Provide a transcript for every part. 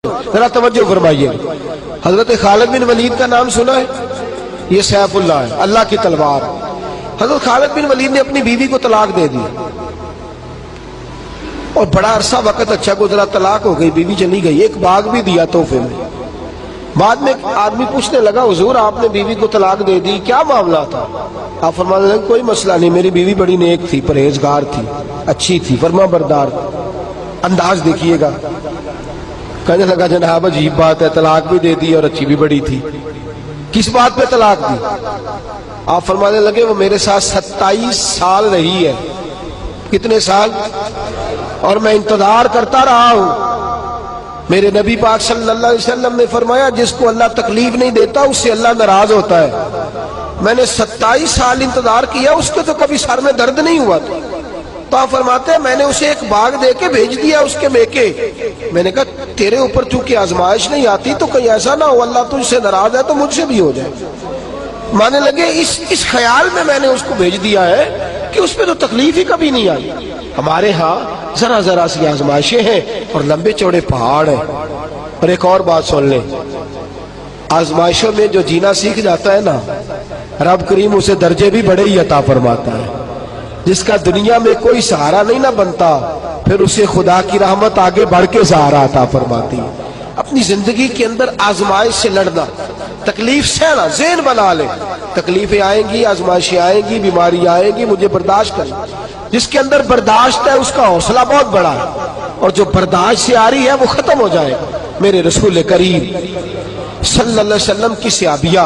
ذرا توجہ فرمائیے، حضرت خالد بن ولید کا نام سنا ہے؟ یہ سیف اللہ ہے، اللہ کی تلوار۔ حضرت خالد بن ولید نے اپنی بیوی کو طلاق دے دی اور بڑا عرصہ وقت اچھا گزرا، طلاق ہو گئی، بیوی چلی گئی، ایک باغ بھی دیا تحفے میں۔ بعد میں آدمی پوچھنے لگا، حضور آپ نے بیوی کو طلاق دے دی، کیا معاملہ تھا؟ آپ فرمانے لگے کوئی مسئلہ نہیں، میری بیوی بڑی نیک تھی، پرہیزگار تھی، اچھی تھی، فرما بردار۔ انداز دیکھیے گا، کہنے لگا جناب عجیب بات ہے، طلاق بھی دے دی اور اچھی بھی بڑی تھی، کس بات پہ طلاق دی؟ آپ فرمانے لگے وہ میرے ساتھ 27 سال رہی ہے۔ کتنے سال؟ اور میں انتظار کرتا رہا ہوں۔ میرے نبی پاک صلی اللہ علیہ وسلم نے فرمایا جس کو اللہ تکلیف نہیں دیتا اس سے اللہ ناراض ہوتا ہے۔ میں نے 27 سال انتظار کیا، اس کے تو کبھی سر میں درد نہیں ہوا تھا۔ تو آپ فرماتے ہیں میں نے اسے ایک باغ دے کے بھیج دیا اس کے میکے۔ میں نے کہا تیرے اوپر چونکہ آزمائش نہیں آتی تو کہیں ایسا نہ ہو اللہ تجھ سے ناراض ہے تو مجھ سے بھی ہو جائے۔ مانے لگے اس خیال میں نے اس کو بھیج دیا ہے کہ اس پہ تو تکلیف ہی کبھی نہیں آئی۔ ہمارے ہاں ذرا ذرا سی آزمائشیں ہیں اور لمبے چوڑے پہاڑ ہیں۔ اور ایک اور بات سن لیں، آزمائشوں میں جو جینا سیکھ جاتا ہے نا، رب کریم اسے درجے بھی بڑے ہی عطا فرماتا ہے۔ جس کا دنیا میں کوئی سہارا نہیں نہ بنتا، پھر اسے خدا کی رحمت آگے بڑھ کے سہارا عطا فرماتی ہے۔ اپنی زندگی کے اندر آزمائش سے لڑنا، تکلیف سہنا، ذہن بنا لے، تکلیفیں آئیں گی، آزمائشیں آئیں گی، بیماری آئیں گی، مجھے برداشت کرنا۔ جس کے اندر برداشت ہے اس کا حوصلہ بہت بڑا ہے، اور جو برداشت سے آ رہی ہے وہ ختم ہو جائے گا۔ میرے رسول کریم صلی اللہ علیہ وسلم کی صحابیہ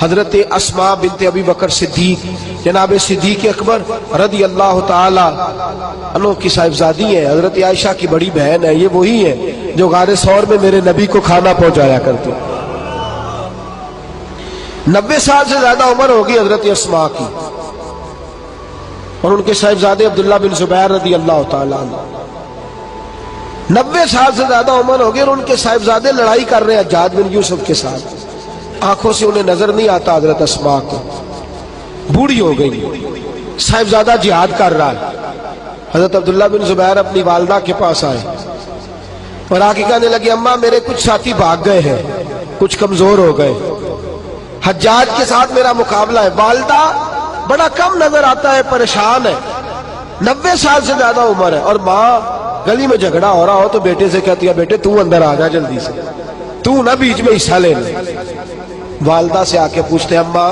حضرت اسماء بنت ابی بکر صدیق، جناب صدیق اکبر رضی اللہ تعالی عنہ کی صاحبزادی ہیں، حضرت عائشہ کی بڑی بہن ہے، یہ وہی ہیں جو غار ثور میں میرے نبی کو کھانا پہنچایا کرتے۔ 90 سال سے زیادہ عمر ہوگی حضرت اسماء کی، اور ان کے صاحبزادے عبداللہ بن زبیر رضی اللہ تعالی عنہ۔ 90 سال سے زیادہ عمر ہو گئی اور ان کے صاحبزادے لڑائی کر رہے ہیں حجاج بن یوسف کے ساتھ۔ آنکھوں سے انہیں نظر نہیں آتا حضرت اسماء کو، بوڑھی ہو گئی، صاحبزادہ جہاد کر رہا ہے۔ حضرت عبداللہ بن زبیر اپنی والدہ کے پاس آئے اور آ کے کہنے لگے اماں میرے کچھ ساتھی بھاگ گئے ہیں، کچھ کمزور ہو گئے، حجاج کے ساتھ میرا مقابلہ ہے۔ والدہ بڑا کم نظر آتا ہے، پریشان ہے، 90 سال سے زیادہ عمر ہے، اور ماں گلی میں جھگڑا ہو رہا ہو تو بیٹے سے کہتی ہے بیٹے تو اندر آ جا جلدی سے، تو نہ بیچ میں حصہ لے لے۔ والدہ سے آ کے پوچھتے ہیں اماں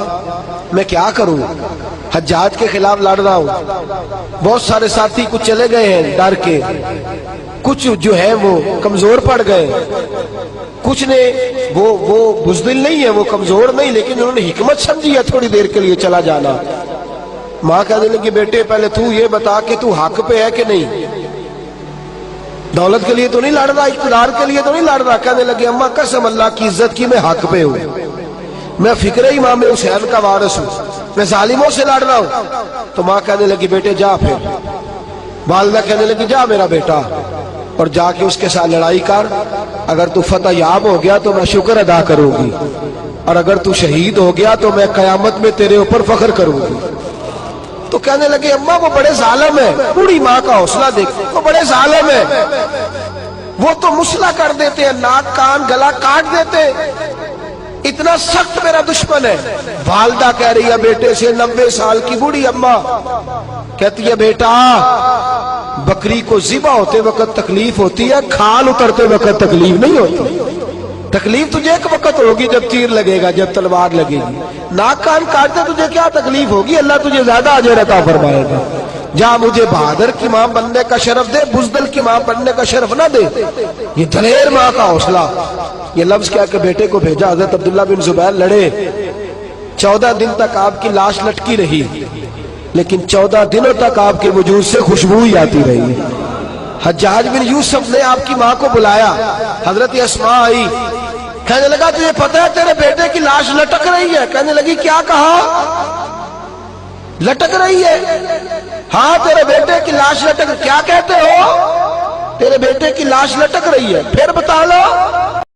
میں کیا کروں، حجاج کے خلاف لڑ رہا ہوں، بہت سارے ساتھی کچھ چلے گئے ہیں ڈر کے، کچھ جو ہے وہ کمزور پڑ گئے، کچھ نے وہ بزدل نہیں ہے، وہ کمزور نہیں، لیکن انہوں نے حکمت سمجھی ہے تھوڑی دیر کے لیے چلا جانا۔ ماں کہنے لگی بیٹے پہلے تو یہ بتا کہ تو حق پہ ہے کہ نہیں، دولت کے لیے تو نہیں لڑ رہا، اقتدار کے لیے تو نہیں لڑ رہا۔ کہنے لگے اماں قسم اللہ کی عزت کی میں حق پہ ہوں، میں فکر امام حسین کا وارث ہوں، میں ظالموں سے لڑ رہا ہوں۔ تو ماں کہنے لگی بیٹے جا، پھر والدہ کہنے لگی جا میرا بیٹا، اور جا کے اس کے ساتھ لڑائی کر، اگر تو فتح یاب ہو گیا تو میں شکر ادا کروں گی، اور اگر تو شہید ہو گیا تو میں قیامت میں تیرے اوپر فخر کروں گی۔ تو کہنے لگے اماں وہ بڑے ظالم ہیں، بوڑھی ماں کا حوصلہ دیکھ، وہ بڑے ظالم ہیں، وہ تو مسلح کر دیتے ہیں، ناک کان گلا کاٹ دیتے، اتنا سخت میرا دشمن ہے۔ والدہ کہہ رہی ہے بیٹے سے، 90 سال کی بوڑھی اماں کہتی ہے بیٹا بکری کو ذبح ہوتے وقت تکلیف ہوتی ہے، کھال اترتے وقت تکلیف نہیں ہوتی۔ تکلیف تجھے ایک وقت ہوگی جب تیر لگے گا، جب تلوار لگے گی، ناک کان کاٹتے تجھے کیا تکلیف ہوگی، اللہ تجھے زیادہ اجر عطا فرمائے گا۔ جا مجھے بہادر کی ماں بننے کا شرف دے، بزدل کی ماں بننے کا شرف نہ دے۔ یہ دلیر ماں کا حوصلہ، یہ لفظ کیا کہ بیٹے کو بھیجا۔ حضرت عبداللہ بن زبیر لڑے، 14 دن تک آپ کی لاش لٹکی رہی، لیکن 14 دنوں تک آپ کے وجود سے خوشبو ہی آتی رہی۔ حجاج بن یوسف نے آپ کی ماں کو بلایا، حضرت اسماء آئی، کہنے لگا تجھے پتہ ہے تیرے بیٹے کی لاش لٹک رہی ہے؟ کہنے لگی کیا کہا؟ لٹک رہی ہے؟ ہاں تیرے بیٹے کی لاش لٹک، کیا کہتے ہو؟ تیرے بیٹے کی لاش لٹک رہی ہے، پھر بتا لو۔